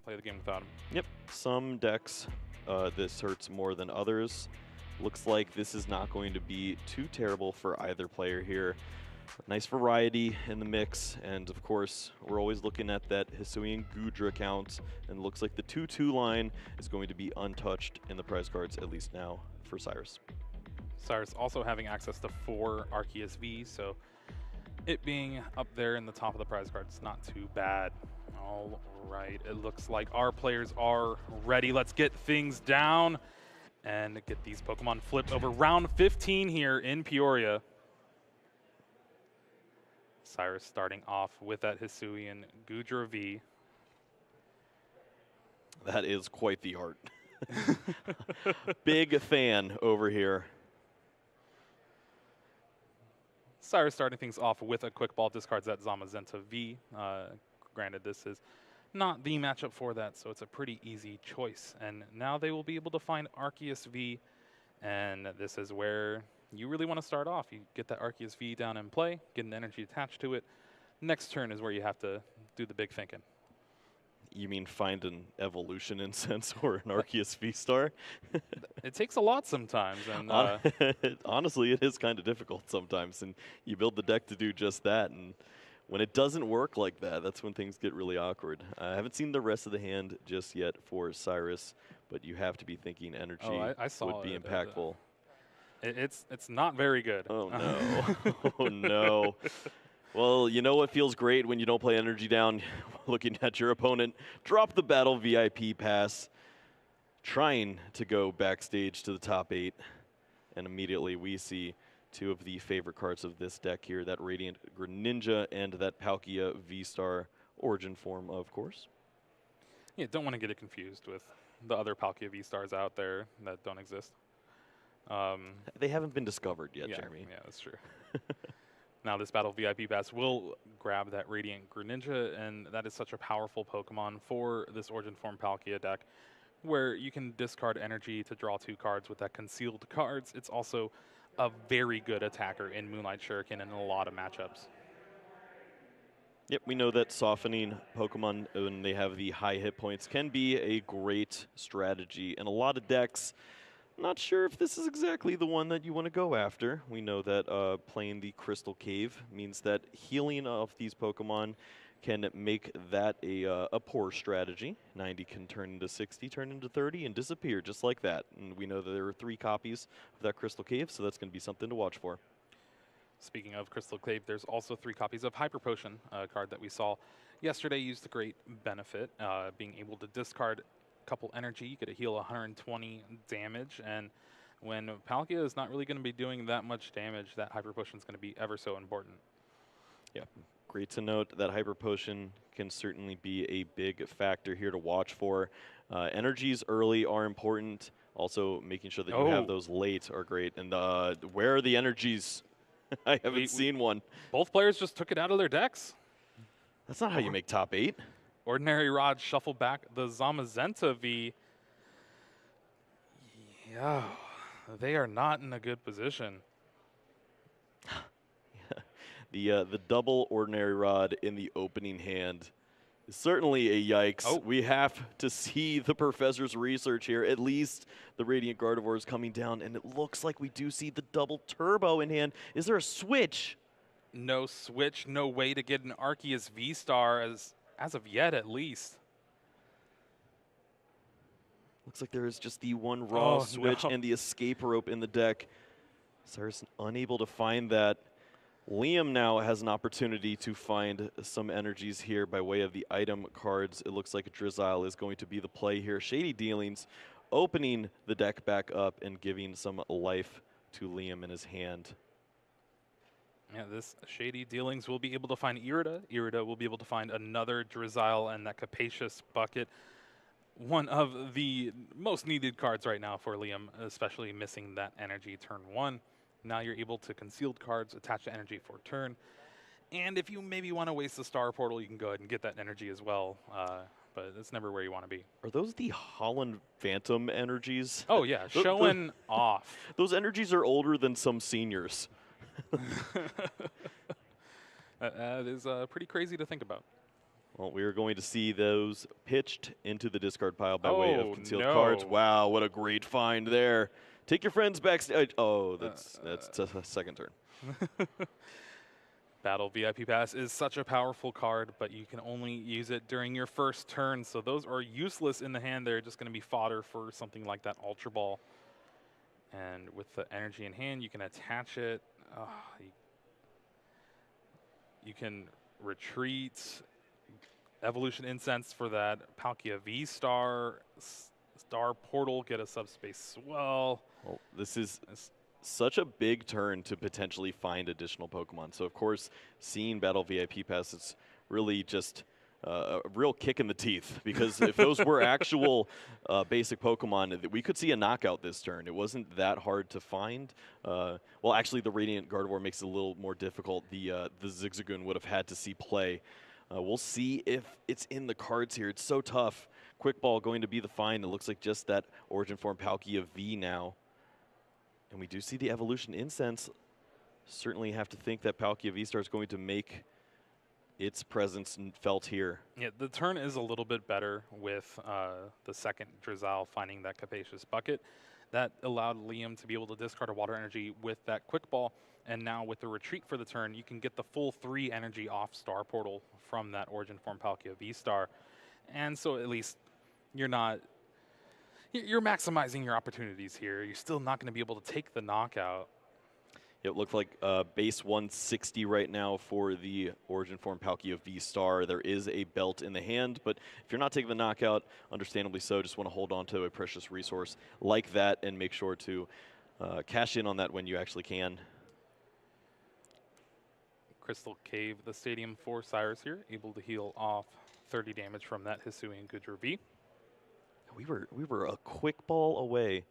play the game without him. Yep, some decks this hurts more than others. Looks like this is not going to be too terrible for either player here. Nice variety in the mix, and of course, we're always looking at that Hisuian Goodra count, and it looks like the 2-2 line is going to be untouched in the prize cards, at least now, for Cyrus. Cyrus also having access to 4 Arceus V, so it being up there in the top of the prize cards, not too bad. All right, it looks like our players are ready. Let's get things down and get these Pokemon flipped over round 15 here in Peoria. Cyrus starting off with that Hisuian Goodra V. That is quite the art. Big fan over here. Cyrus starting things off with a quick ball, discards that Zamazenta V. Granted, this is not the matchup for that, so it's a pretty easy choice. And now they will be able to find Arceus V, and this is where you really want to start off. You get that Arceus V down in play, get an energy attached to it. Next turn is where you have to do the big thinking. You mean find an evolution incense or an Arceus VStar? It takes a lot sometimes. And honestly, it is kind of difficult sometimes, and you build the deck to do just that. And when it doesn't work like that, that's when things get really awkward. I haven't seen the rest of the hand just yet for Cyrus, but you have to be thinking energy would be impactful. It's not very good. Oh, no. Oh, no. Well, you know what feels great when you don't play energy down? Looking at your opponent drop the battle VIP pass, trying to go backstage to the top 8, and immediately we see two of the favorite cards of this deck here, that Radiant Greninja and that Palkia VStar origin form, of course. Yeah, don't want to get it confused with the other Palkia VStars out there that don't exist. They haven't been discovered yet, yeah, Jeremy. Yeah, that's true. Now this Battle VIP Pass will grab that Radiant Greninja, and that is such a powerful Pokemon for this Origin Form Palkia deck, where you can discard energy to draw 2 cards with that concealed cards. It's also a very good attacker in Moonlight Shuriken in a lot of matchups. Yep, we know that softening Pokemon when they have the high hit points can be a great strategy in a lot of decks. Not sure if this is exactly the one that you want to go after. We know that playing the Crystal Cave means that healing of these Pokemon can make that a poor strategy. 90 can turn into 60, turn into 30, and disappear just like that. And we know that there are 3 copies of that Crystal Cave, so that's going to be something to watch for. Speaking of Crystal Cave, there's also 3 copies of Hyper Potion, a card that we saw yesterday used to great benefit, being able to discard couple energy, you get a heal 120 damage, and when Palkia is not really going to be doing that much damage, that Hyper Potion is going to be ever so important. Yeah, great to note that Hyper Potion can certainly be a big factor here to watch for. Energies early are important. Also, making sure that you have those late are great. And where are the energies? I haven't seen one. Both players just took it out of their decks. That's not how you make top 8. Ordinary Rod shuffle back the Zamazenta V. Yeah, they are not in a good position. The double Ordinary Rod in the opening hand is certainly a yikes. We have to see the Professor's research here. At least the Radiant Gardevoir is coming down, and it looks like we do see the double Turbo in hand. Is there a switch? No switch, no way to get an Arceus V-Star as of yet, at least. Looks like there is just the one raw switch and the escape rope in the deck. Cyrus unable to find that. Liam now has an opportunity to find some energies here by way of the item cards. It looks like Drizzile is going to be the play here. Shady Dealings opening the deck back up and giving some life to Liam in his hand. Yeah, this Shady Dealings will be able to find Irida. Irida will be able to find another Drizzile and that Capacious Bucket. One of the most needed cards right now for Liam, especially missing that energy turn 1. Now you're able to concealed cards attach to energy for turn. And if you maybe want to waste the Star Portal, you can go ahead and get that energy as well. But it's never where you want to be. Are those the Holland Phantom energies? Oh, yeah, showing off. Those energies are older than some seniors. That is pretty crazy to think about. Well, we are going to see those pitched into the discard pile by way of concealed no. cards. Wow, what a great find there. Take your friends backstage. Oh, that's a second turn. Battle VIP Pass is such a powerful card, but you can only use it during your first turn, so those are useless in the hand. They're just going to be fodder for something like that Ultra Ball. And with the energy in hand, you can attach it. You can retreat, Evolution Incense for that Palkia VStar, Star Portal, get a subspace swell. Well, this is such a big turn to potentially find additional Pokemon. So, of course, seeing Battle VIP Pass, it's really just a real kick in the teeth. Because if those were actual basic Pokemon, we could see a knockout this turn. It wasn't that hard to find. Well, actually, the Radiant Gardevoir makes it a little more difficult. The Zigzagoon would have had to see play. We'll see if it's in the cards here. It's so tough. Quick Ball going to be the find. It looks like just that Origin Form Palkia V now. And we do see the Evolution Incense. Certainly have to think that Palkia VStar is going to make its presence felt here. Yeah, the turn is a little bit better with the second Drizzile finding that Capacious Bucket. That allowed Liam to be able to discard a Water Energy with that Quick Ball. And now with the retreat for the turn, you can get the full 3 energy off Star Portal from that Origin Form Palkia VStar. And so at least you're maximizing your opportunities here. You're still not going to be able to take the knockout. It looked like base 160 right now for the Origin Form Palkia V-Star. There is a belt in the hand, but if you're not taking the knockout, understandably so, just want to hold on to a precious resource like that and make sure to cash in on that when you actually can. Crystal Cave, the stadium for Cyrus here, able to heal off 30 damage from that Hisuian Goodra V. We were a quick ball away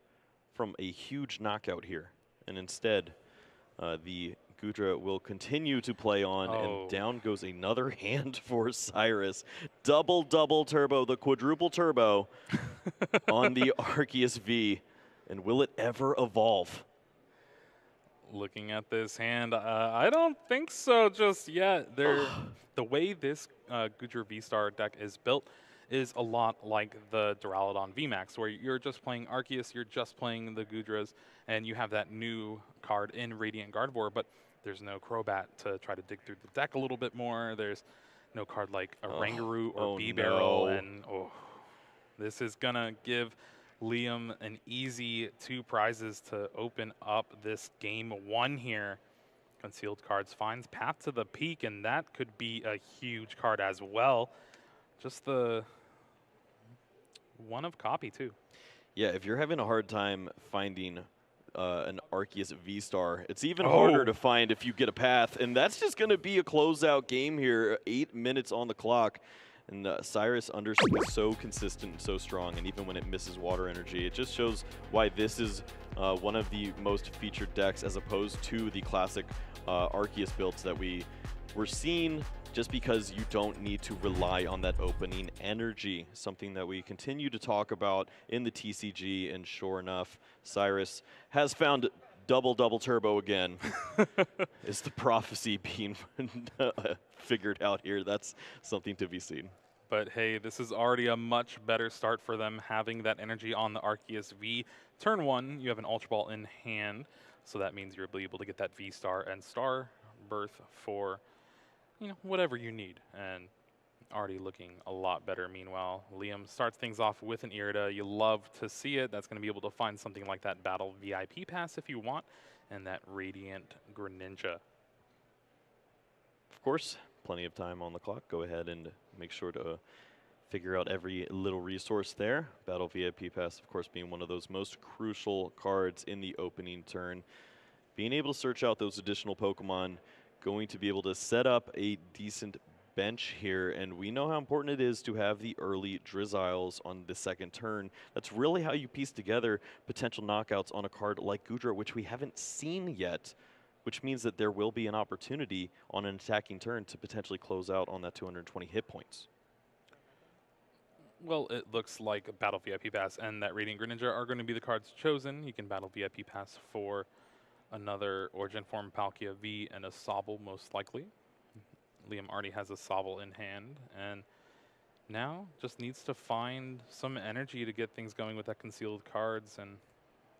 from a huge knockout here, and instead the Goodra will continue to play on, and down goes another hand for Cyrus. Double turbo, the quadruple turbo on the Arceus V, and will it ever evolve? Looking at this hand, I don't think so just yet. The way this Goodra VStar deck is built is a lot like the Duraludon VMAX, where you're just playing Arceus, you're just playing the Goodras, and you have that new card in Radiant Gardevoir, but there's no Crobat to try to dig through the deck a little bit more. There's no card like a Rangaroo or B-Barrel, and this is gonna give Liam an easy 2 prizes to open up this game 1 here. Concealed cards finds Path to the Peak, and that could be a huge card as well. Just the one of copy too. Yeah, if you're having a hard time finding an Arceus V-Star, it's even harder to find if you get a Path, and that's just going to be a closeout game here. 8 minutes on the clock. And Cyrus is so consistent and so strong, and even when it misses Water Energy, it just shows why this is one of the most featured decks as opposed to the classic Arceus builds that we're seeing, just because you don't need to rely on that opening energy, something that we continue to talk about in the TCG, and sure enough, Cyrus has found double turbo again. Is the prophecy being figured out here? That's something to be seen. But hey, this is already a much better start for them, having that energy on the Arceus V. Turn 1, you have an Ultra Ball in hand, so that means you'll be able to get that V-Star and Star Birth for, whatever you need. And already looking a lot better. Meanwhile, Liam starts things off with an Irida. You love to see it. That's going to be able to find something like that Battle VIP Pass if you want, and that Radiant Greninja. Of course, plenty of time on the clock. Go ahead and make sure to figure out every little resource there. Battle VIP Pass, of course, being one of those most crucial cards in the opening turn. Being able to search out those additional Pokemon, going to be able to set up a decent bench here, and we know how important it is to have the early Drizziles on the second turn. That's really how you piece together potential knockouts on a card like Goodra, which we haven't seen yet, which means that there will be an opportunity on an attacking turn to potentially close out on that 220 hit points. Well, it looks like Battle VIP Pass and that Radiant Greninja are going to be the cards chosen. You can Battle VIP Pass for another Origin Form Palkia V and a Sobble, most likely. Liam already has a Sobble in hand, and Now just needs to find some energy to get things going with that concealed cards. And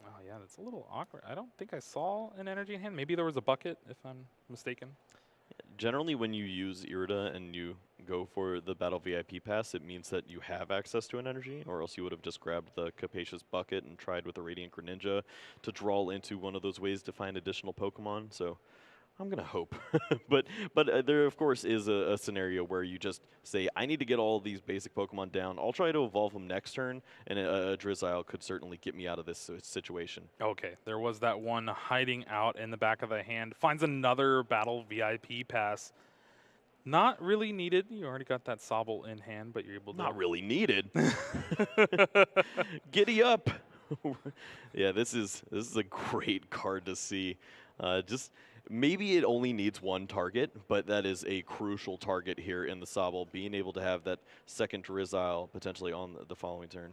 oh yeah, that's a little awkward. I don't think I saw an energy in hand. Maybe there was a bucket, if I'm mistaken. Generally, when you use Irida and you go for the Battle VIP pass, it means that you have access to an energy, or else you would have just grabbed the Capacious Bucket and tried with the Radiant Greninja to draw into one of those ways to find additional Pokemon. So I'm going to hope. but there, of course, is a scenario where you just say, I need to get all these basic Pokemon down. I'll try to evolve them next turn, and a Drizzile could certainly get me out of this situation. Okay, there was that one hiding out in the back of the hand. Finds another Battle VIP pass. Not really needed. You already got that Sobble in hand, but you're able to... Not really needed. Giddy up. Yeah, this is a great card to see. Just... Maybe it only needs one target, but that is a crucial target here in the Sobble, being able to have that second Drizzile potentially on the following turn.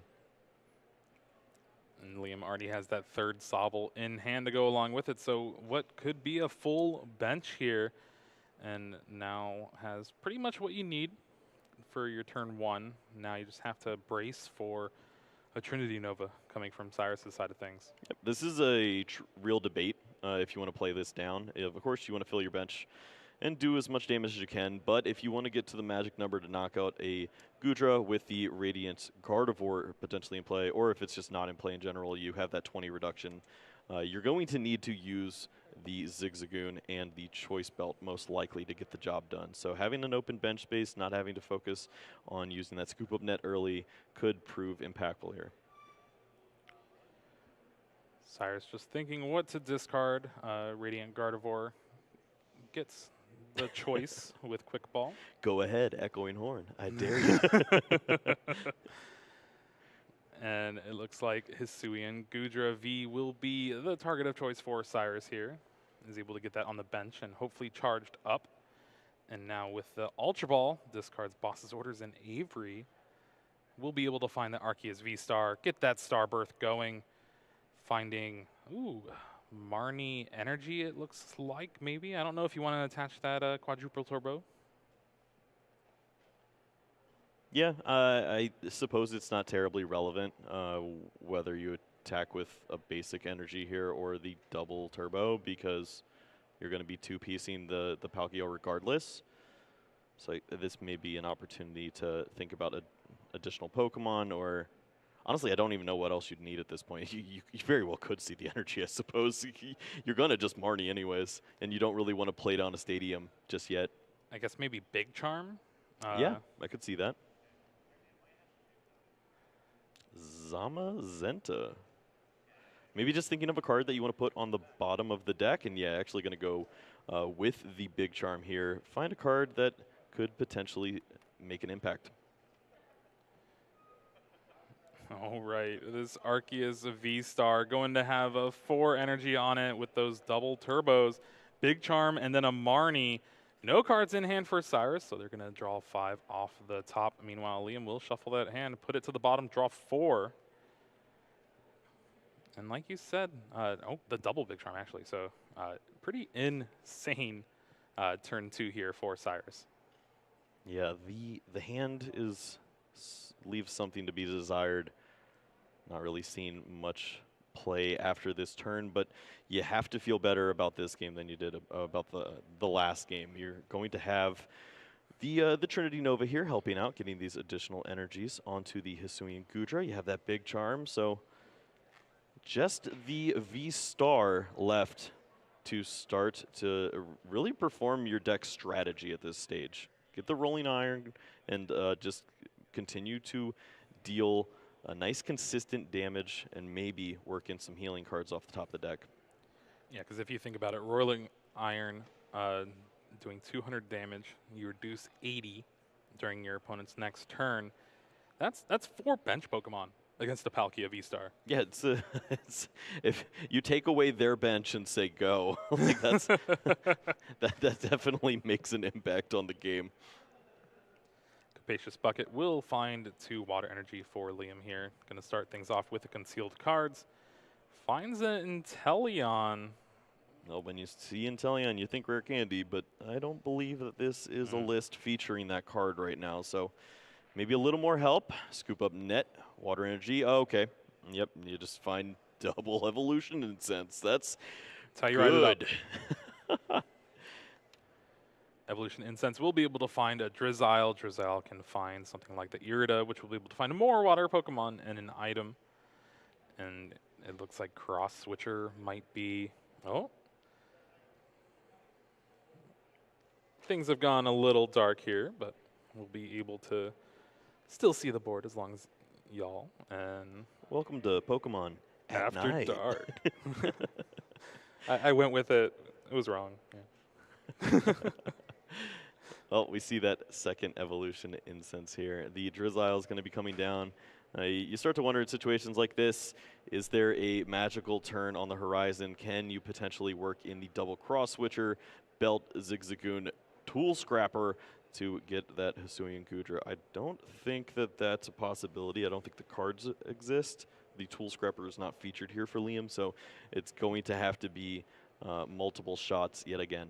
And Liam already has that third Sobble in hand to go along with it, so what could be a full bench here, and now has pretty much what you need for your turn one. Now you just have to brace for a Trinity Nova coming from Cyrus's side of things. Yep, this is a real debate. If you want to play this down, of course you want to fill your bench and do as much damage as you can, but if you want to get to the magic number to knock out a Goodra with the Radiant Gardevoir potentially in play, or if it's just not in play in general, you have that 20 reduction, you're going to need to use the Zigzagoon and the Choice Belt most likely to get the job done. So having an open bench space, not having to focus on using that scoop up net early could prove impactful here. Cyrus just thinking what to discard. Radiant Gardevoir gets the choice with Quick Ball. Go ahead, Echoing Horn. I dare you. And it looks like Hisuian Goodra V will be the target of choice for Cyrus here. Is able to get that on the bench and hopefully charged up. And now with the Ultra Ball, discards Boss's Orders and Avery. We'll be able to find the Arceus V-Star, get that Starbirth going. Finding, Marnie Energy, it looks like, maybe. I don't know if you want to attach that quadruple turbo. Yeah, I suppose it's not terribly relevant whether you attack with a basic energy here or the double turbo, because you're going to be two-piecing the Palkia regardless. So this may be an opportunity to think about additional Pokemon, or honestly, I don't even know what else you'd need at this point. You very well could see the energy, I suppose. You're going to just Marnie anyways, and you don't really want to play down a stadium just yet. I guess maybe Big Charm? Yeah, I could see that. Zamazenta. Maybe just thinking of a card that you want to put on the bottom of the deck, and yeah, actually going to go with the Big Charm here. Find a card that could potentially make an impact. All right, this Arceus V-Star going to have a 4 energy on it with those double turbos. Big Charm and then a Marnie. No cards in hand for Cyrus, so they're going to draw 5 off the top. Meanwhile, Liam will shuffle that hand, put it to the bottom, draw 4. And like you said, the double Big Charm actually. So pretty insane turn 2 here for Cyrus. Yeah, the hand leaves something to be desired. Not really seeing much play after this turn, but you have to feel better about this game than you did about the last game. You're going to have the Trinity Nova here helping out, getting these additional energies onto the Hisuian Goodra. You have that Big Charm, so just the V-Star left to start to really perform your deck strategy at this stage. Get the Rolling Iron and just continue to deal a nice consistent damage and maybe work in some healing cards off the top of the deck. Yeah, because if you think about it, Rolling Iron doing 200 damage, you reduce 80 during your opponent's next turn. That's 4 bench Pokemon against the Palkia V-Star. Yeah, it's if you take away their bench and say go, like that definitely makes an impact on the game. Capacious Bucket will find 2 water energy for Liam here. Going to start things off with the concealed cards. Finds an Inteleon. Well, when you see Inteleon, you think Rare Candy, but I don't believe that this is a list featuring that card right now. So maybe a little more help. Scoop up net, water energy. Oh, okay. Yep, you just find double evolution incense. That's how you good. write it up. Evolution Incense will be able to find a Drizzile. Drizzile can find something like the Irida, which will be able to find more water Pokemon and an item. And it looks like Cross Switcher might be... Oh. Things have gone a little dark here, but we'll be able to still see the board as long as y'all. And welcome to Pokemon at After night. Dark. I went with it. It was wrong. Yeah. Well, we see that second evolution incense here. The Drizzile is going to be coming down. You start to wonder in situations like this, is there a magical turn on the horizon? Can you potentially work in the double cross switcher, belt Zigzagoon, tool scrapper to get that Hisuian Goodra? I don't think that that's a possibility. I don't think the cards exist. The tool scrapper is not featured here for Liam, so it's going to have to be multiple shots yet again.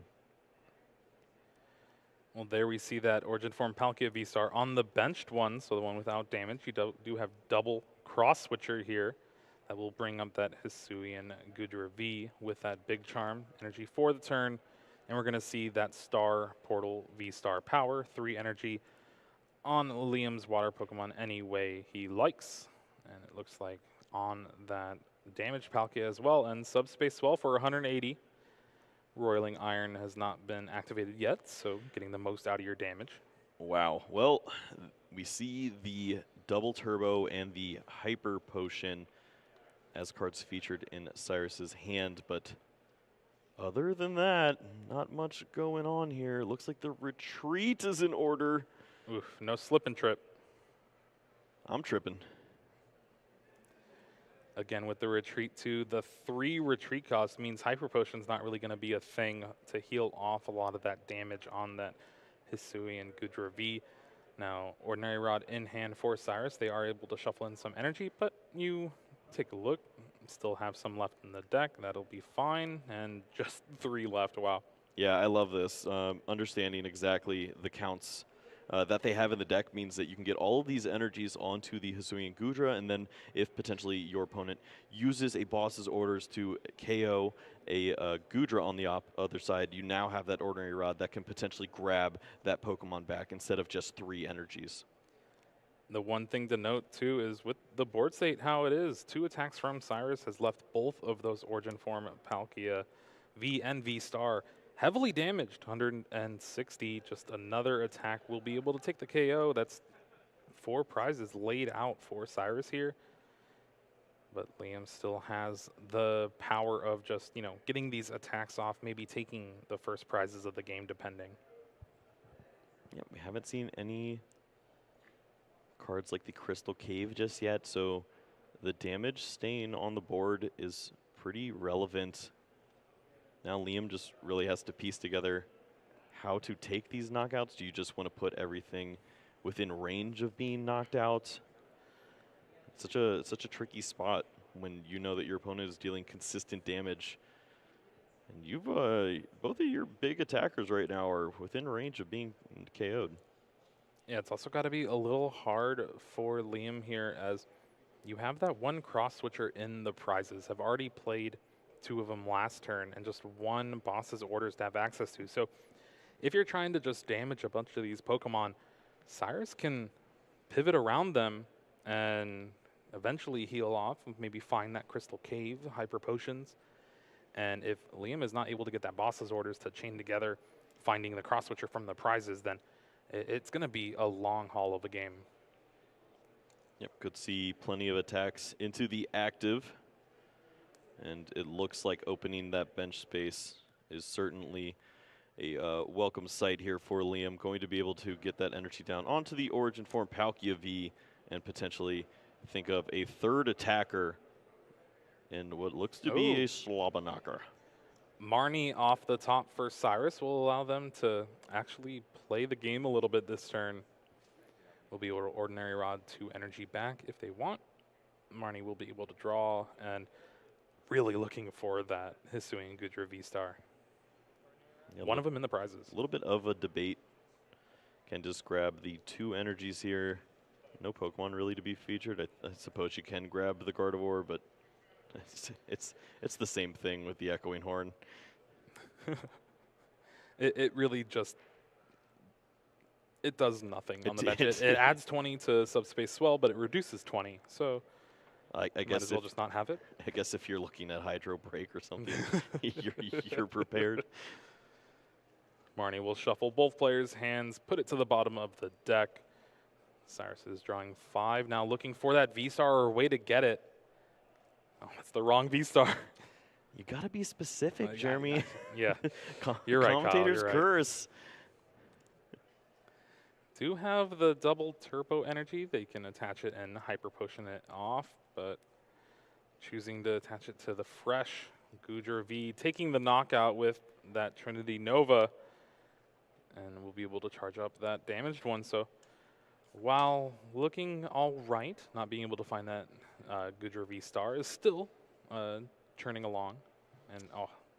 Well, there we see that Origin Form Palkia VStar on the benched one, so the one without damage. You do have double cross switcher here. That will bring up that Hisuian Goodra V with that big charm energy for the turn. And we're going to see that Star Portal VStar power, 3 energy on Liam's water Pokemon any way he likes. And it looks like on that damaged Palkia as well. And Subspace Swell for 180. Roiling Iron has not been activated yet, so getting the most out of your damage. Wow. Well, we see the Double Turbo and the Hyper Potion as cards featured in Cyrus's hand, but other than that, not much going on here. Looks like the retreat is in order. Oof, no slip and trip. I'm tripping. Again, with the retreat too, the 3 retreat cost means Hyper Potion's not really going to be a thing to heal off a lot of that damage on that Hisuian Goodra V. Now, Ordinary Rod in hand for Cyrus. They are able to shuffle in some energy, but you take a look, still have some left in the deck. That'll be fine, and just 3 left. Wow. Yeah, I love this. Understanding exactly the counts that they have in the deck means that you can get all of these energies onto the Hisuian Goodra, and then if potentially your opponent uses a boss's orders to KO a Goodra on the other side, you now have that Ordinary Rod that can potentially grab that Pokemon back instead of just 3 energies. The one thing to note, too, is with the board state how it is, 2 attacks from Cyrus has left both of those Origin Form Palkia V and V-Star heavily damaged, 160. Just another attack will be able to take the KO. That's 4 prizes laid out for Cyrus here. But Liam still has the power of just, getting these attacks off, maybe taking the first prizes of the game, depending. Yeah, we haven't seen any cards like the Crystal Cave just yet, so the damage stain on the board is pretty relevant. Now Liam just really has to piece together how to take these knockouts. Do you just want to put everything within range of being knocked out? It's such a tricky spot when you know that your opponent is dealing consistent damage. And you've both of your big attackers right now are within range of being KO'd. Yeah, it's also got to be a little hard for Liam here, as you have that 1 cross switcher in the prizes. Have already played 2 of them last turn, and just 1 boss's orders to have access to. So if you're trying to just damage a bunch of these Pokemon, Cyrus can pivot around them and eventually heal off, maybe find that Crystal Cave, Hyper Potions. And if Liam is not able to get that boss's orders to chain together, finding the cross switcher from the prizes, then it's going to be a long haul of a game. Yep, could see plenty of attacks into the active. And it looks like opening that bench space is certainly a welcome sight here for Liam. Going to be able to get that energy down onto the Origin Form Palkia V and potentially think of a 3rd attacker in what looks to be a Slobberknocker. Marnie off the top for Cyrus will allow them to actually play the game a little bit this turn. Will be able to Ordinary Rod 2 energy back if they want. Marnie will be able to draw, and really looking for that Hisuian Goodra V-Star. Yeah, one of them in the prizes. A little bit of a debate. Can just grab the 2 energies here. no Pokemon really to be featured. I suppose you can grab the Gardevoir, but it's the same thing with the Echoing Horn. It really just it does nothing on the bench. It It adds 20 to Subspace Swell, but it reduces 20. So I might guess as well just not have it. I guess if you're looking at Hydro Break or something, you're prepared. Marnie will shuffle both players' hands, put it to the bottom of the deck. Cyrus is drawing 5 now, looking for that V-Star or a way to get it. Oh, that's the wrong V-Star. You gotta be specific, Jeremy. Yeah, you're right, Commentator's Kyle, curse. Do have the double turbo energy. They can attach it and hyper potion it off, but choosing to attach it to the fresh Goodra V, taking the knockout with that Trinity Nova, and we'll be able to charge up that damaged one. So while looking all right, not being able to find that Goodra VStar is still churning along, and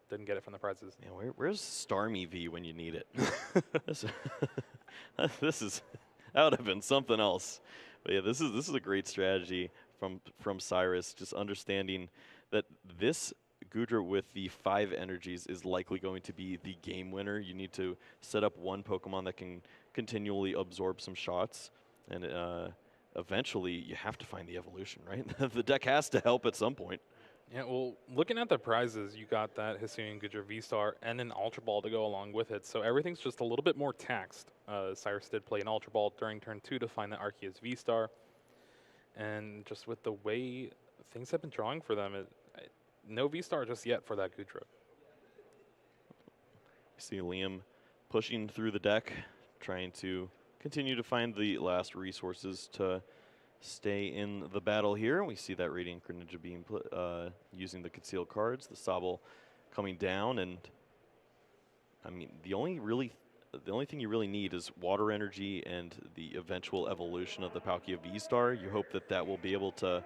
didn't get it from the prizes. Yeah, where's Starmie V when you need it? That would have been something else. But yeah, this is a great strategy from Cyrus, just understanding that this Goodra with the 5 energies is likely going to be the game winner. You need to set up one Pokemon that can continually absorb some shots, and eventually you have to find the evolution, right? The deck has to help at some point. Yeah, well, looking at the prizes, you got that Hisuian Goodra V-Star and an Ultra Ball to go along with it, so everything's just a little bit more taxed. Cyrus did play an Ultra Ball during turn 2 to find the Arceus V-Star, and just with the way things have been drawing for them, no V-Star just yet for that Goodra. You see Liam pushing through the deck, trying to continue to find the last resources to stay in the battle here. We see that Radiant Greninja being using the concealed cards, the Sobble coming down, and I mean the only thing you really need is water energy and the eventual evolution of the Palkia V-Star. You hope that will be able to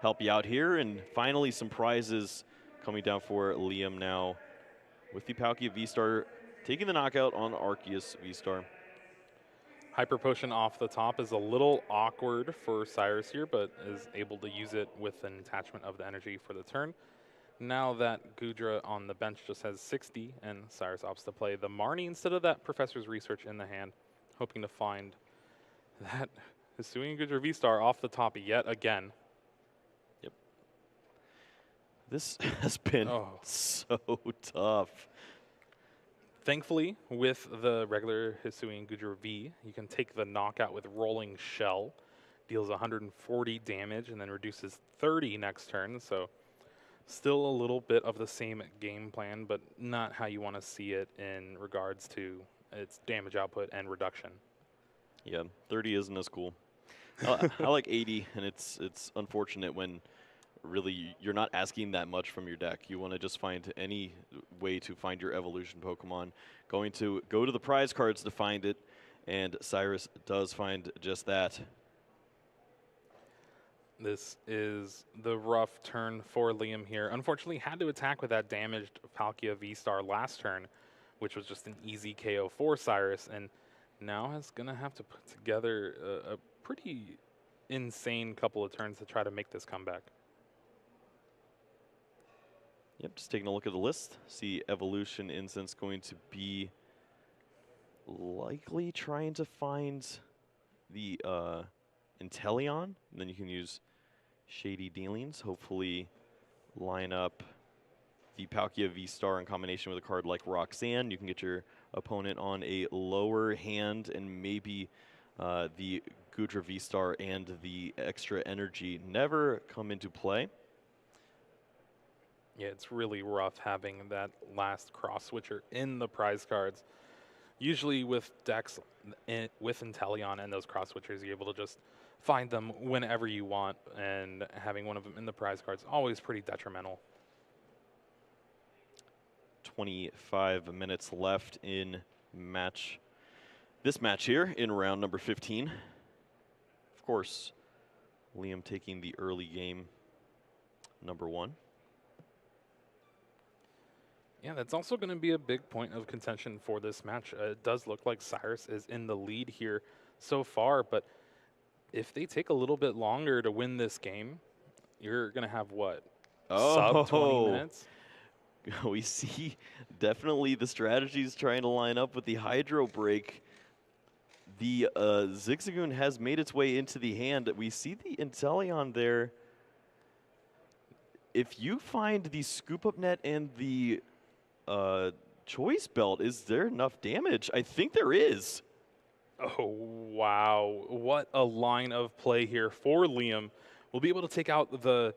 help you out here, and finally some prizes coming down for Liam now with the Palkia V-Star taking the knockout on Arceus V-Star. Hyper Potion off the top is a little awkward for Cyrus here, but is able to use it with an attachment of the energy for the turn. Now that Goodra on the bench just has 60, and Cyrus opts to play the Marnie instead of that Professor's Research in the hand, hoping to find that Hisuian Goodra V-Star off the top yet again. Yep. This has been so tough. Thankfully, with the regular Hisuian Goodra V, you can take the knockout with Rolling Shell. Deals 140 damage and then reduces 30 next turn. So still a little bit of the same game plan, but not how you want to see it in regards to its damage output and reduction. Yeah, 30 isn't as cool. I like 80, and it's unfortunate when really you're not asking that much from your deck. You want to just find any way to find your evolution Pokemon. Going to go to the prize cards to find it, and Cyrus does find just that. This is the rough turn for Liam here. Unfortunately, had to attack with that damaged Palkia V-Star last turn, which was just an easy KO for Cyrus, and now is going to have to put together a pretty insane couple of turns to try to make this comeback. Yep, just taking a look at the list. See Evolution Instance going to be likely trying to find the Inteleon. And then you can use Shady Dealings. Hopefully line up the Palkia V-Star in combination with a card like Roxanne. You can get your opponent on a lower hand, and maybe the Goodra V-Star and the extra energy never come into play. Yeah, it's really rough having that last cross switcher in the prize cards. Usually with decks with Inteleon and those cross switchers, you're able to just find them whenever you want, and having one of them in the prize cards is always pretty detrimental. 25 minutes left in this match here in round number 15. Of course, Liam taking the early game, number 1. Yeah, that's also going to be a big point of contention for this match. It does look like Cyrus is in the lead here so far, but If they take a little bit longer to win this game, you're going to have what? Sub 20 Oh, minutes? we see definitely the strategies trying to line up with the Hydro Break. The Zigzagoon has made its way into the hand. We see the Inteleon there. If you find the Scoop Up Net and the Choice Belt, is there enough damage? I think there is. Oh, wow. What a line of play here for Liam. We'll be able to take out the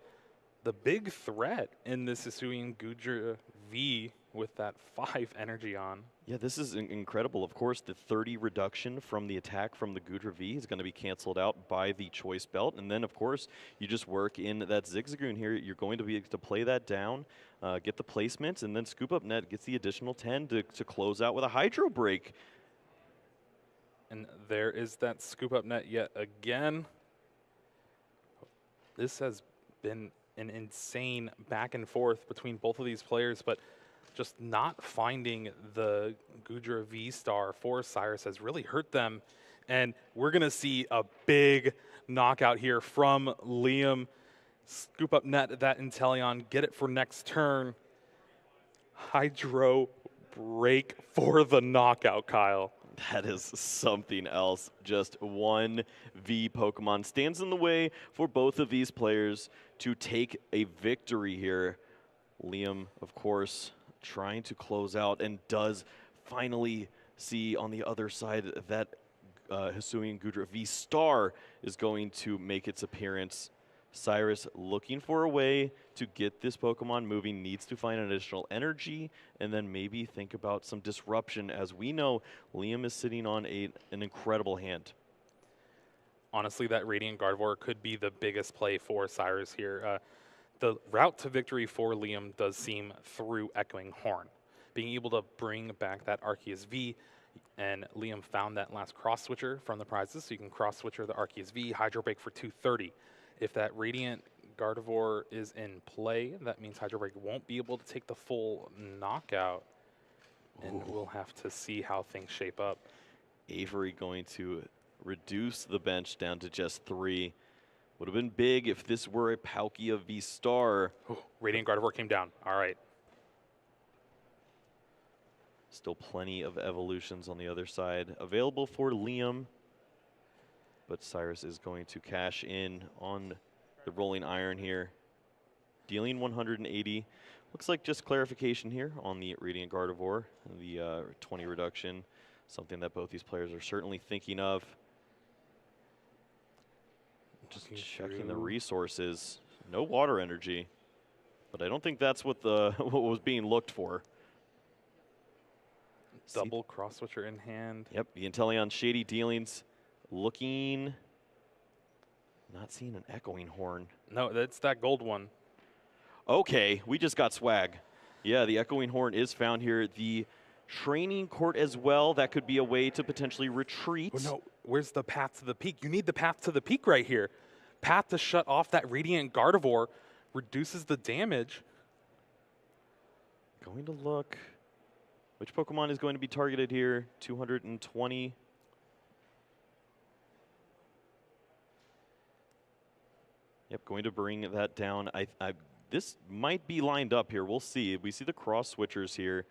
big threat in this Hisuian Goodra V with that 5 energy on. Yeah, this is incredible. Of course, the 30 reduction from the attack from the Goodra V is going to be canceled out by the Choice Belt. And then, of course, you just work in that Zigzagoon here. You're going to be able to play that down, get the placement, and then Scoop Up Net gets the additional 10 to close out with a Hydro Break. And there is that Scoop Up Net yet again. This has been an insane back and forth between both of these players, but just not finding the Goodra VStar for Cyrus has really hurt them. And we're going to see a big knockout here from Liam. Scoop Up Net that Inteleon, get it for next turn. Hydro Break for the knockout, Kyle. That is something else. Just one V Pokemon stands in the way for both of these players to take a victory here. Liam, of course, trying to close out and does finally see on the other side that Hisuian Goodra VStar is going to make its appearance. Cyrus looking for a way to get this Pokemon moving, needs to find an additional energy, and then maybe think about some disruption. As we know, Liam is sitting on an incredible hand. Honestly, that Radiant Gardevoir could be the biggest play for Cyrus here. The route to victory for Liam does seem through Echoing Horn. Being able to bring back that Arceus V, and Liam found that last cross-switcher from the prizes, so you can cross-switcher the Arceus V, Hydro Break for 230. If that Radiant Gardevoir is in play, that means Hydro Break won't be able to take the full knockout, and we'll have to see how things shape up. Avery going to reduce the bench down to just 3. Would have been big if this were a Palkia VStar. Radiant Gardevoir came down. All right. Still plenty of evolutions on the other side available for Liam. But Cyrus is going to cash in on the Rolling Iron here. Dealing 180. Looks like just clarification here on the Radiant Gardevoir. The 20 reduction. Something that both these players are certainly thinking of. Just checking the resources. No water energy. But I don't think that's what what was being looked for. Double cross switcher in hand. Yep, the Inteleon shady dealings. Looking, not seeing an Echoing Horn. No, that's that gold one. Okay, we just got swag. Yeah, the Echoing Horn is found here. The training court as well. That could be a way to potentially retreat. Oh, no, where's the path to the peak? You need the path to the peak right here. Path to shut off that Radiant Gardevoir reduces the damage. Going to look. Which Pokemon is going to be targeted here? 220. Yep, going to bring that down. This might be lined up here. We'll see. We see the cross switchers here.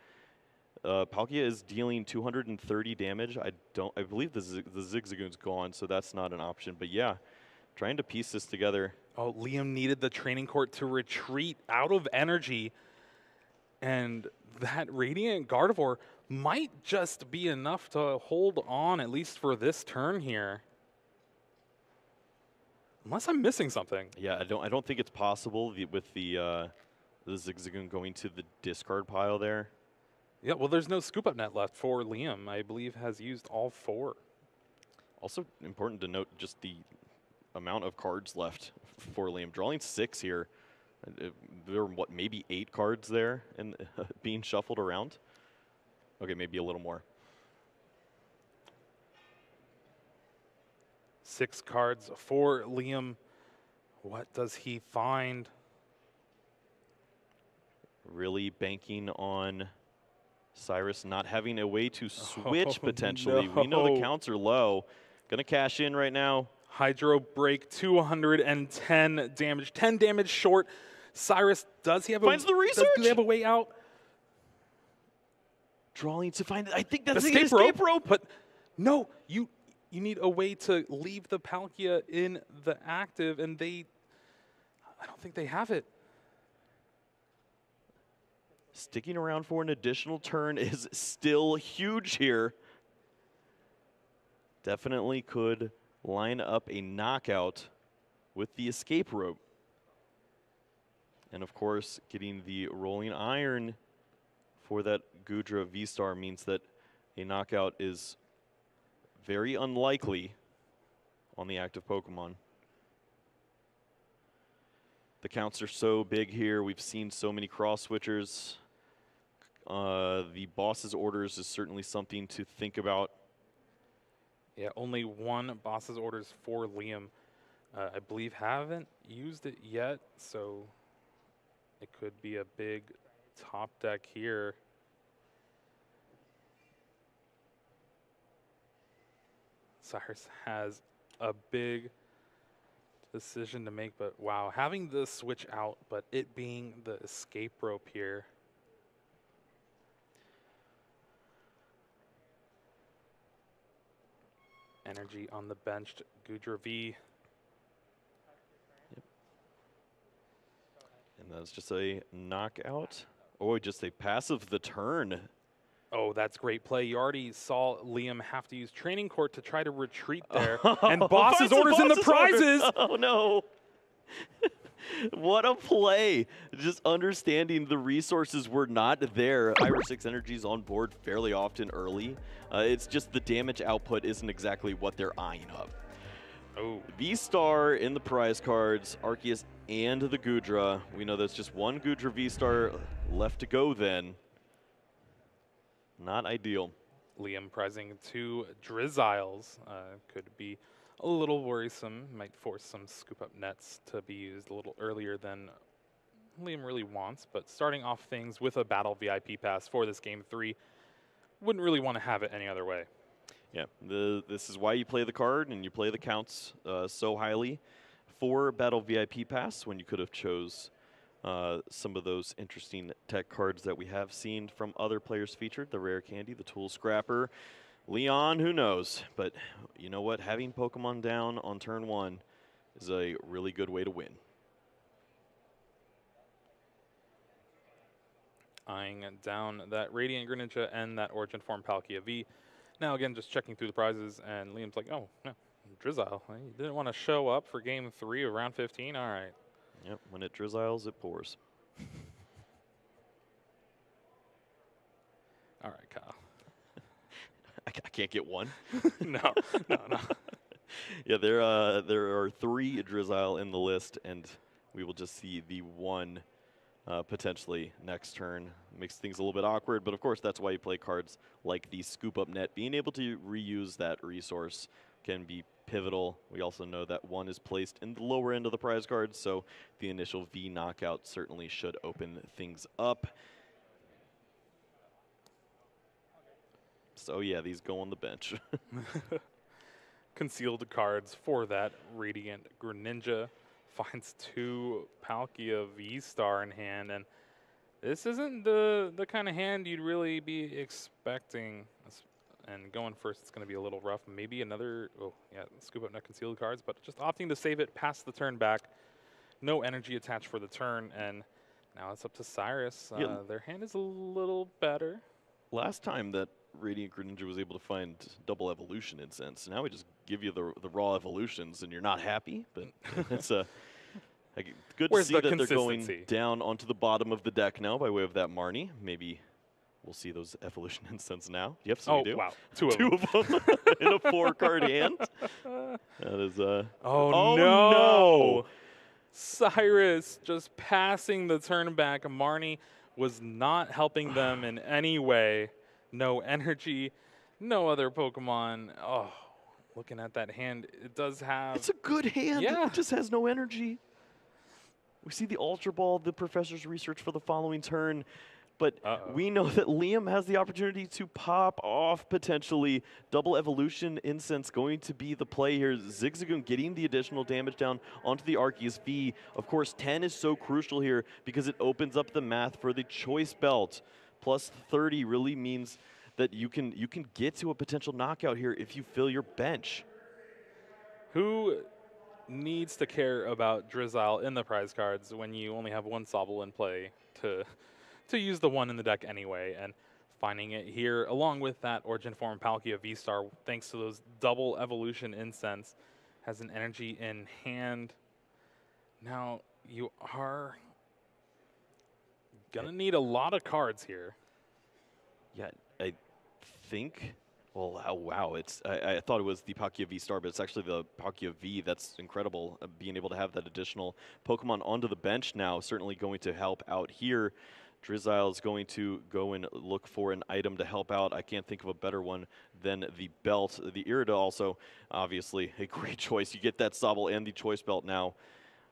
Palkia is dealing 230 damage. I believe the Zigzagoon's gone, so that's not an option. But yeah, trying to piece this together. Oh, Liam needed the training court to retreat out of energy. And that Radiant Gardevoir might just be enough to hold on, at least for this turn here. Unless I'm missing something. Yeah, I don't think it's possible with the Zigzagoon going to the discard pile there. Yeah, well, there's no Scoop Up Net left for Liam. I believe has used all 4. Also important to note just the amount of cards left for Liam. Drawing 6 here. There were, what, maybe 8 cards there and being shuffled around? Okay, maybe a little more. 6 cards for Liam. What does he find? Really banking on Cyrus not having a way to switch potentially. No. We know the counts are low. Gonna cash in right now. Hydro Break, 210 damage, 10 damage short. Cyrus, does he have Finds the research. Do they have a way out? Drawing to find, I think that's Escape the escape rope. But no, you need a way to leave the Palkia in the active, and I don't think they have it. Sticking around for an additional turn is still huge here. Definitely could line up a knockout with the escape rope. And of course, getting the rolling iron for that Goodra VStar means that a knockout is very unlikely on the active Pokemon. The counts are so big here. We've seen so many cross switchers. The boss's orders is certainly something to think about. Yeah, only one boss's orders for Liam. I believe haven't used it yet, so it could be a big top deck here. Cyrus has a big decision to make, but wow, having the switch out, but it being the escape rope here. Energy on the benched Goodra V. Yep. And that's just a knockout. Or just a passive the turn. Oh, that's great play. You already saw Liam have to use Training Court to try to retreat there. And boss's orders in the prizes. Oh, no. What a play. Just understanding the resources were not there. 5 or 6 energies on board fairly often early. It's just the damage output isn't exactly what they're eyeing up. Oh. V-Star in the prize cards, Arceus and the Goodra. We know there's just one Goodra V-Star left to go then. Not ideal. Liam prizing 2 Drizziles could be a little worrisome. Might force some scoop up nets to be used a little earlier than Liam really wants. But starting off things with a battle VIP pass for this game 3, wouldn't really want to have it any other way. Yeah, this is why you play the card and you play the counts so highly for Battle VIP Pass when you could have chose some of those interesting tech cards that we have seen from other players featured, the Rare Candy, the Tool Scrapper, Leon, who knows? But you know what? Having Pokemon down on turn 1 is a really good way to win. Eyeing down that Radiant Greninja and that Origin Form Palkia V. Now again, just checking through the prizes, and Liam's like, oh, no, Drizzile. You didn't want to show up for game 3 of round 15? All right. Yep, when it Drizziles, it pours. All right, Kyle. I can't get one. No. Yeah, there are 3 Drizzile in the list, and we will just see the one potentially next turn. Makes things a little bit awkward, but of course that's why you play cards like the Scoop Up Net. Being able to reuse that resource can be pivotal. We also know that 1 is placed in the lower end of the prize cards, so the initial V knockout certainly should open things up. So yeah, these go on the bench. Concealed cards for that Radiant Greninja. Finds 2 Palkia V-Star in hand, and this isn't the kind of hand you'd really be expecting. And going first, it's going to be a little rough. Maybe another, scoop up net concealed cards, but just opting to save it past the turn back. No energy attached for the turn, and now it's up to Cyrus. Yeah. Their hand is a little better. Last time that Radiant Greninja was able to find double evolution incense. Now we just give you the raw evolutions, and you're not happy. But it's good to see that they're going down onto the bottom of the deck now by way of that Marnie. Maybe we'll see those evolution incense now. Yep, so we do. Wow, two of them in a 4-card hand. That is oh no! Cyrus just passing the turn back. Marnie was not helping them in any way. No energy, no other Pokemon. Oh, looking at that hand, it does have... It's a good hand. Yeah. It just has no energy. We see the Ultra Ball, the Professor's research for the following turn. But we know that Liam has the opportunity to pop off potentially. Double Evolution Incense going to be the play here. Zigzagoon getting the additional damage down onto the Arceus V. Of course, 10 is so crucial here because it opens up the math for the Choice Belt. Plus 30 really means that you can get to a potential knockout here if you fill your bench. Who needs to care about Drizzile in the prize cards when you only have one Sobble in play to use the one in the deck anyway? And finding it here, along with that Origin Form Palkia VStar, thanks to those double Evolution Incense, has an energy in hand. Now, you are going to need a lot of cards here. Yeah, I think, well, oh, wow, I thought it was the Palkia V-Star, but it's actually the Palkia V. That's incredible, being able to have that additional Pokemon onto the bench now, certainly going to help out here. Drizzile is going to go and look for an item to help out. I can't think of a better one than the belt. The Irida also, obviously, a great choice. You get that Sobble and the Choice Belt now.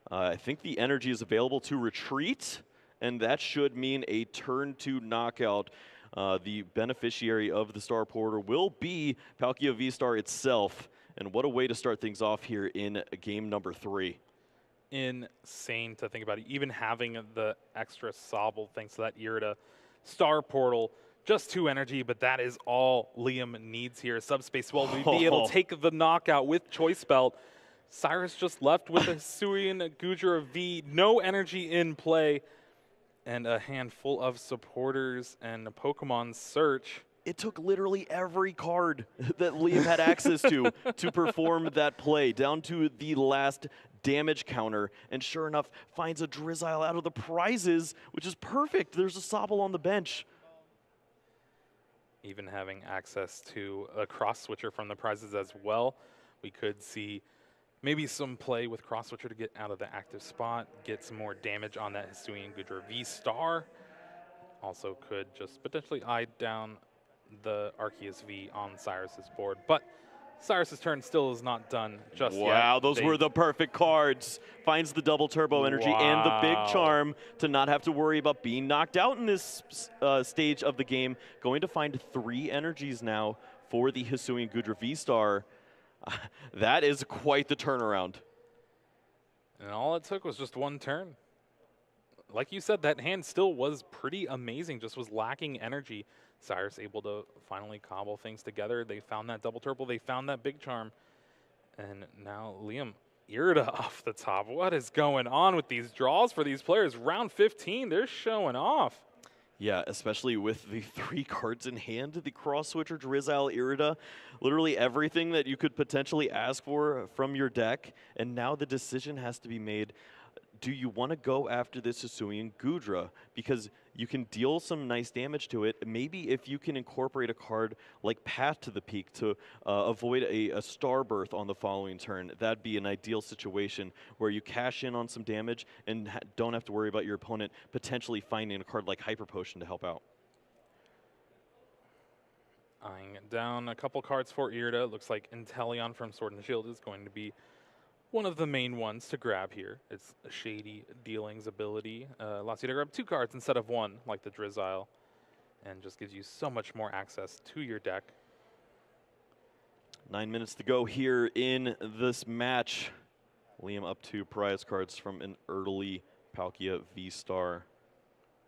I think the energy is available to retreat, and that should mean a turn 2 knockout. The beneficiary of the Star Portal will be Palkia V-Star itself. And what a way to start things off here in game number 3. Insane to think about it. Even having the extra Sobble thanks to that Irida Star Portal, just 2 energy, but that is all Liam needs here. Subspace will be able to take the knockout with Choice Belt. Cyrus just left with a Hisuian Goodra V, no energy in play, and a handful of supporters and a Pokemon search. It took literally every card that Liam had access to perform that play, down to the last damage counter, and sure enough, finds a Drizzile out of the prizes, which is perfect. There's a Sobble on the bench. Even having access to a cross switcher from the prizes as well, we could see maybe some play with cross switcher to get out of the active spot, get some more damage on that Hisuian Goodra V-Star. Also could just potentially eye down the Arceus V on Cyrus's board, but Cyrus's turn still is not done just yet. Wow, those were the perfect cards. Finds the double turbo energy and the big charm to not have to worry about being knocked out in this stage of the game. Going to find 3 energies now for the Hisuian Goodra V-Star. That is quite the turnaround. And all it took was just 1 turn. Like you said, that hand still was pretty amazing, just was lacking energy. Cyrus able to finally cobble things together. They found that double turbo, they found that big charm. And now Liam, Irida off the top. What is going on with these draws for these players? Round 15, they're showing off. Yeah, especially with the 3 cards in hand, the cross switcher, Drizzile, Irida, literally everything that you could potentially ask for from your deck. And now the decision has to be made. Do you want to go after this Hisuian Goodra? Because you can deal some nice damage to it. Maybe if you can incorporate a card like Path to the Peak to avoid a Starbirth on the following turn, that'd be an ideal situation where you cash in on some damage and don't have to worry about your opponent potentially finding a card like Hyper Potion to help out. Eyeing down a couple cards for Irida. Looks like Inteleon from Sword and Shield is going to be one of the main ones to grab here. It's a Shady Dealings ability. Allows you to grab 2 cards instead of 1, like the Drizzile, and just gives you so much more access to your deck. 9 minutes to go here in this match. Liam up to prize cards from an early Palkia V-Star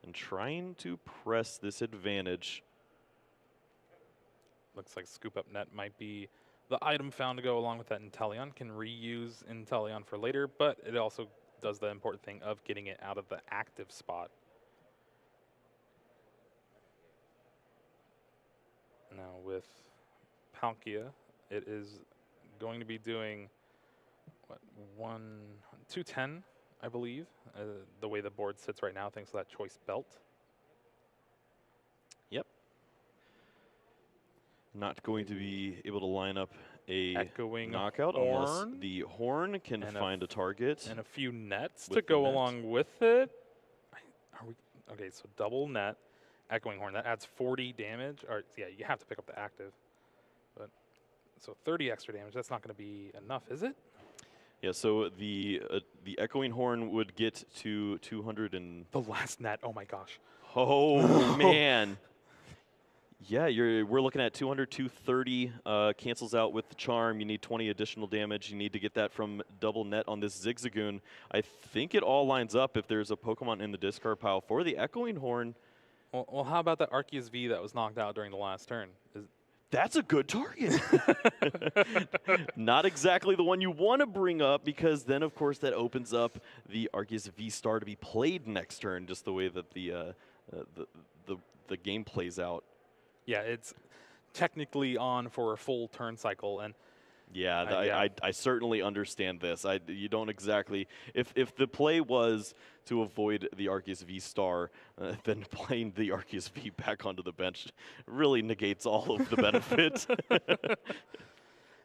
and trying to press this advantage. Looks like Scoop Up Net might be the item found to go along with that Inteleon. Can reuse Inteleon for later, but it also does the important thing of getting it out of the active spot. Now with Palkia, it is going to be doing, what, 210, I believe, the way the board sits right now, thanks to that Choice Belt. Yep. Not going to be able to line up a Echoing knockout unless the horn can find a target. And a few nets to go along with it. Okay, so double net, Echoing Horn, that adds 40 damage. Or yeah, you have to pick up the active. But so 30 extra damage, that's not going to be enough, is it? Yeah, so the Echoing Horn would get to 200 and... The last net, oh my gosh. Oh, man. Yeah, we're looking at 200, 230, cancels out with the charm. You need 20 additional damage. You need to get that from double net on this Zigzagoon. I think it all lines up if there's a Pokemon in the discard pile for the Echoing Horn. Well, how about that Arceus V that was knocked out during the last turn? That's a good target. Not exactly the one you want to bring up, because then, of course, that opens up the Arceus VStar to be played next turn, just the way that the game plays out. Yeah, it's technically on for a full turn cycle, and yeah, I certainly understand this. You don't exactly, if the play was to avoid the Arceus V-Star, then playing the Arceus V back onto the bench really negates all of the benefit.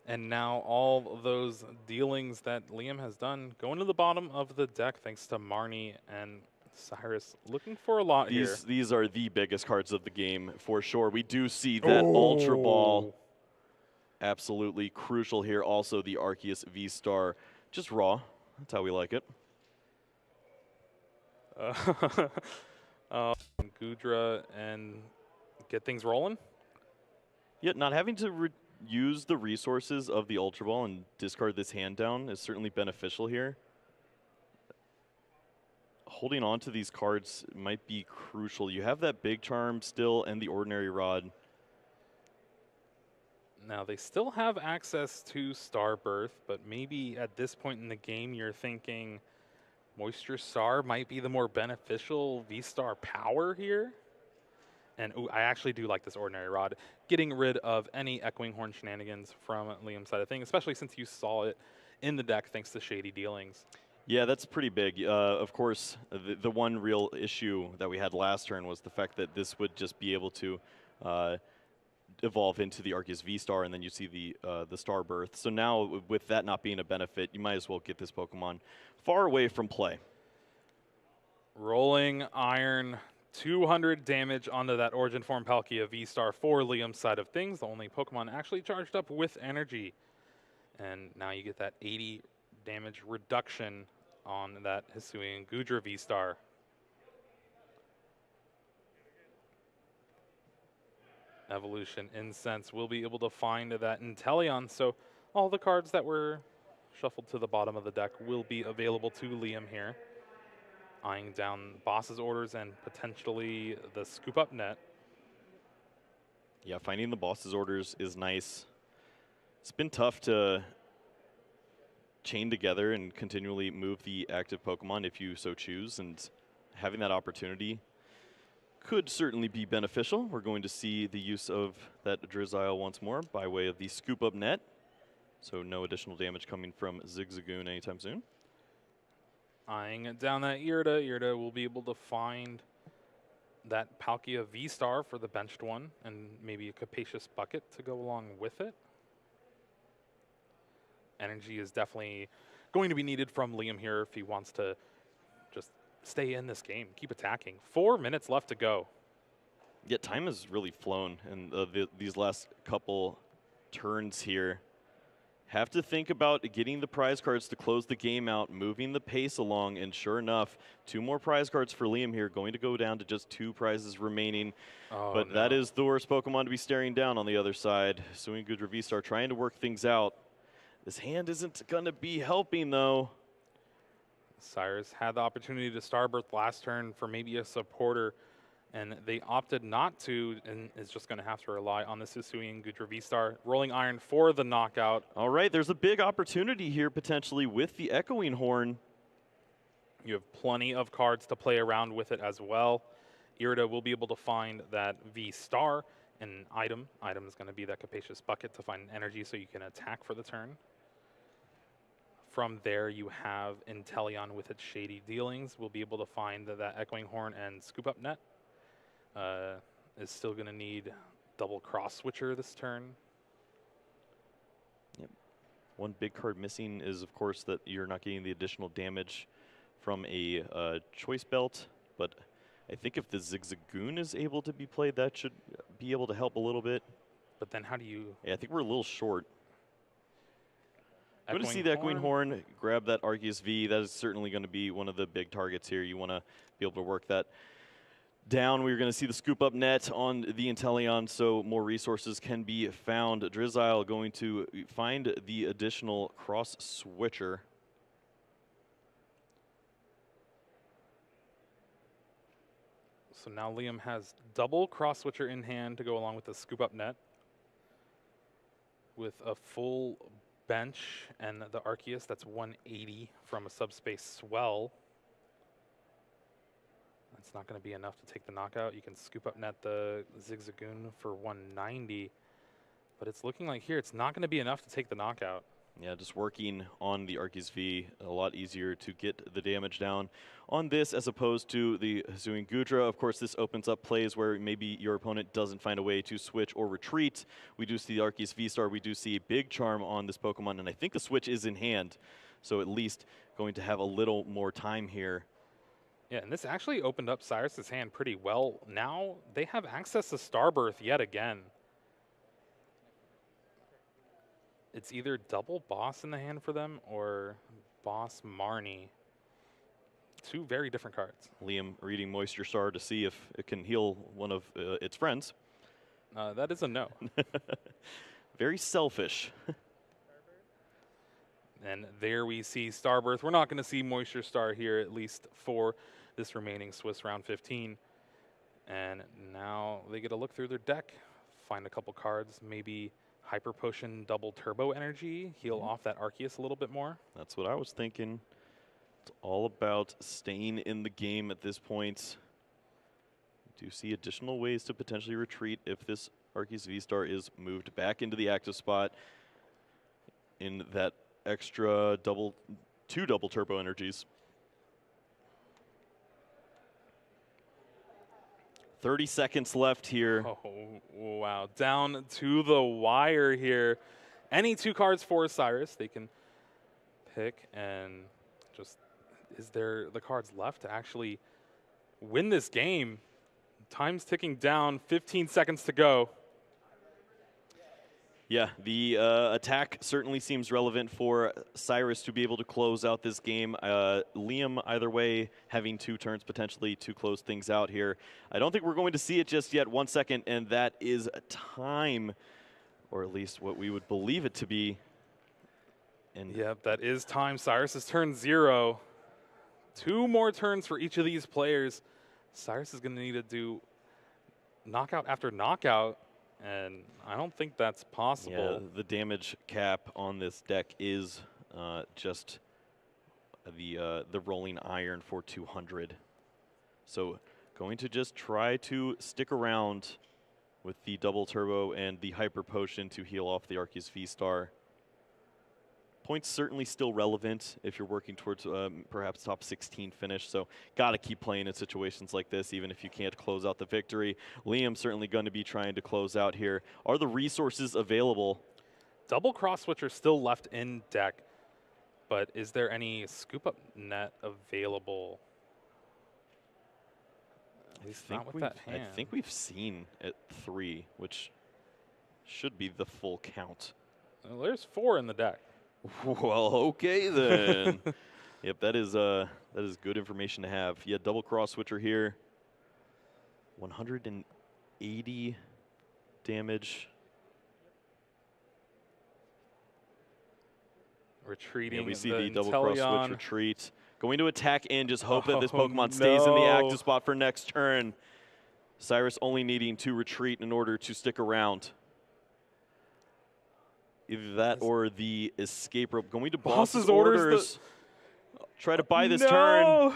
And now all of those dealings that Liam has done go into the bottom of the deck thanks to Marnie and Cyrus looking for a lot here. These are the biggest cards of the game for sure. We do see that Ultra Ball. Absolutely crucial here. Also, the Arceus V-Star, just raw. That's how we like it. Goodra and get things rolling. Yeah, not having to use the resources of the Ultra Ball and discard this hand down is certainly beneficial here. Holding on to these cards might be crucial. You have that Big Charm still and the Ordinary Rod. Now, they still have access to Starbirth, but maybe at this point in the game, you're thinking Moisture Star might be the more beneficial V-Star power here. And ooh, I actually do like this Ordinary Rod, getting rid of any Echoing Horn shenanigans from Liam's side of things, especially since you saw it in the deck thanks to Shady Dealings. Yeah, that's pretty big. Of course, the one real issue that we had last turn was the fact that this would just be able to evolve into the Arceus V-Star, and then you see the Starbirth. So now, with that not being a benefit, you might as well get this Pokemon far away from play. Rolling Iron, 200 damage onto that Origin Form Palkia V-Star for Liam's side of things. The only Pokemon actually charged up with energy. And now you get that 80 damage reduction on that Hisuian Goodra V-Star. Evolution Incense will be able to find that Inteleon, so all the cards that were shuffled to the bottom of the deck will be available to Liam here. Eyeing down Boss's Orders and potentially the Scoop Up Net. Yeah, finding the Boss's Orders is nice. It's been tough to chain together and continually move the active Pokemon if you so choose, and having that opportunity could certainly be beneficial. We're going to see the use of that Drizzile once more by way of the Scoop Up Net. So no additional damage coming from Zigzagoon anytime soon. Eyeing down that Irida. Irida will be able to find that Palkia V-Star for the benched one, and maybe a Capacious Bucket to go along with it. Energy is definitely going to be needed from Liam here if he wants to just stay in this game, keep attacking. 4 minutes left to go. Yeah, time has really flown in these last couple turns here. Have to think about getting the prize cards to close the game out, moving the pace along, and sure enough, 2 more prize cards for Liam here, going to go down to just 2 prizes remaining. But no, that is the worst Pokemon to be staring down on the other side. Hisuian Goodra VStar trying to work things out. This hand isn't going to be helping, though. Cyrus had the opportunity to Starbirth last turn for maybe a supporter, and they opted not to, and is just going to have to rely on the Hisuian Goodra VStar. Rolling Iron for the knockout. All right, there's a big opportunity here potentially with the Echoing Horn. You have plenty of cards to play around with it as well. Irida will be able to find that V-Star, an item. Item is going to be that Capacious Bucket to find energy so you can attack for the turn. From there, you have Inteleon with its Shady Dealings. We'll be able to find that Echoing Horn and Scoop Up Net. Is still going to need double Cross Switcher this turn. Yep. One big card missing is, of course, that you're not getting the additional damage from a Choice Belt. But I think if the Zigzagoon is able to be played, that should be able to help a little bit. But then how do you... Yeah, I think we're a little short. Good to see Echoing the Echoing Horn grab that Arceus V. That is certainly going to be one of the big targets here. You want to be able to work that down. We're going to see the scoop up net on the Inteleon, so more resources can be found. Drizzile going to find the additional cross switcher. So now Liam has double cross switcher in hand to go along with the scoop up net, with a full bench and the Arceus. That's 180 from a subspace swell. That's not going to be enough to take the knockout. You can scoop up net the Zigzagoon for 190, but it's looking like here it's not going to be enough to take the knockout. Yeah, just working on the Arceus V, a lot easier to get the damage down on this as opposed to the Hisuian Goodra. Of course, this opens up plays where maybe your opponent doesn't find a way to switch or retreat. We do see the Arceus VStar. We do see a big charm on this Pokemon, and I think the switch is in hand, so at least going to have a little more time here. Yeah, and this actually opened up Cyrus's hand pretty well. Now they have access to Starbirth yet again. It's either double Boss in the hand for them or Boss Marnie. Two very different cards. Liam reading Moisture Star to see if it can heal one of its friends. That is a no. Very selfish. And there we see Starbirth. We're not going to see Moisture Star here, at least for this remaining Swiss round 15. And now they get a look through their deck, find a couple cards, maybe Hyper Potion, double Turbo Energy, heal off that Arceus a little bit more. That's what I was thinking. It's all about staying in the game at this point. Do you see additional ways to potentially retreat if this Arceus V-Star is moved back into the active spot in that extra two double Turbo Energies? 30 seconds left here. Oh, wow. Down to the wire here. Any two cards for Cyrus they can pick, and just, is there the cards left to actually win this game? Time's ticking down, 15 seconds to go. Yeah, the attack certainly seems relevant for Cyrus to be able to close out this game. Liam, either way, having 2 turns potentially to close things out here. I don't think we're going to see it just yet. 1 second, and that is time, or at least what we would believe it to be. And yep, that is time. Cyrus is turn 0. 2 more turns for each of these players. Cyrus is going to need to do knockout after knockout, and I don't think that's possible. Yeah, the damage cap on this deck is just the rolling iron for 200. So going to just try to stick around with the double turbo and the hyper potion to heal off the Arceus V-Star. Points certainly still relevant if you're working towards perhaps top 16 finish, so got to keep playing in situations like this, even if you can't close out the victory. Liam certainly going to be trying to close out here. Are the resources available? Double cross switcher still left in deck, but is there any scoop up net available? At least not with that hand. I think we've seen at 3, which should be the full count. Well, there's 4 in the deck. Well, okay then. Yep, that is good information to have. Yeah, double cross switcher here. 180 damage. Retreating. Yeah, we see the double cross switch retreat. Going to attack and just hope that this Pokemon no. stays in the active spot for next turn. Cyrus only needing to retreat in order to stick around. Either that or the escape rope. Going to boss's orders. Try to buy this turn.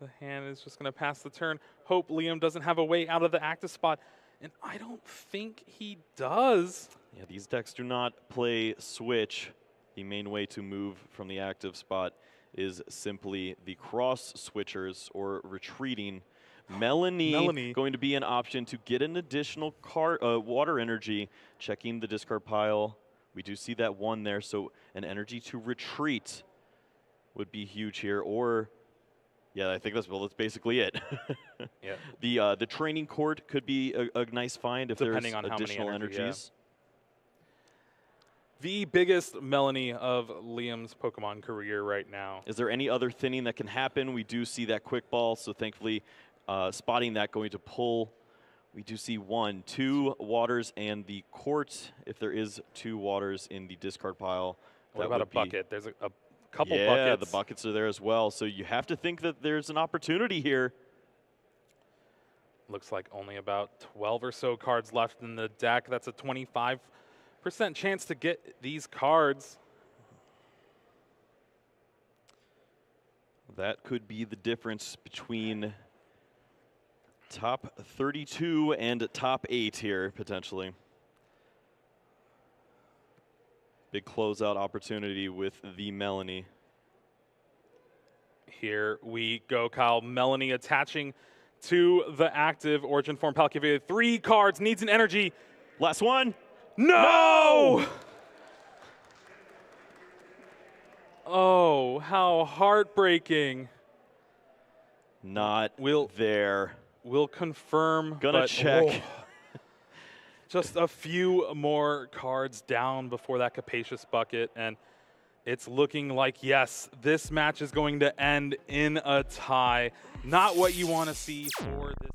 The hand is just going to pass the turn. Hope Liam doesn't have a way out of the active spot. And I don't think he does. Yeah, these decks do not play switch. The main way to move from the active spot is simply the cross switchers or retreating. Melanie going to be an option to get an additional water energy. Checking the discard pile. We do see that 1 there, so an energy to retreat would be huge here. Or, yeah, I think that's basically it. Yeah. The training court could be a nice find if depending there's on additional how many energies. the biggest Melanie of Liam's Pokemon career right now. Is there any other thinning that can happen? We do see that quick ball, so thankfully spotting that going to pull. We do see 1, 2 waters and the court. If there is 2 waters in the discard pile, What that about a would be, bucket? There's a couple yeah, buckets. the buckets are there as well. So you have to think that there's an opportunity here. Looks like only about 12 or so cards left in the deck. That's a 25% chance to get these cards. That could be the difference between top 32 and top 8 here, potentially. Big closeout opportunity with the Melanie. Here we go, Kyle. Melanie attaching to the active Origin Form Palkia. 3 cards, needs an energy. Last one. No! Oh, how heartbreaking. Not there. We'll confirm. Gonna check. Oh, just a few more cards down before that capacious bucket, and it's looking like, yes, this match is going to end in a tie. Not what you want to see for this.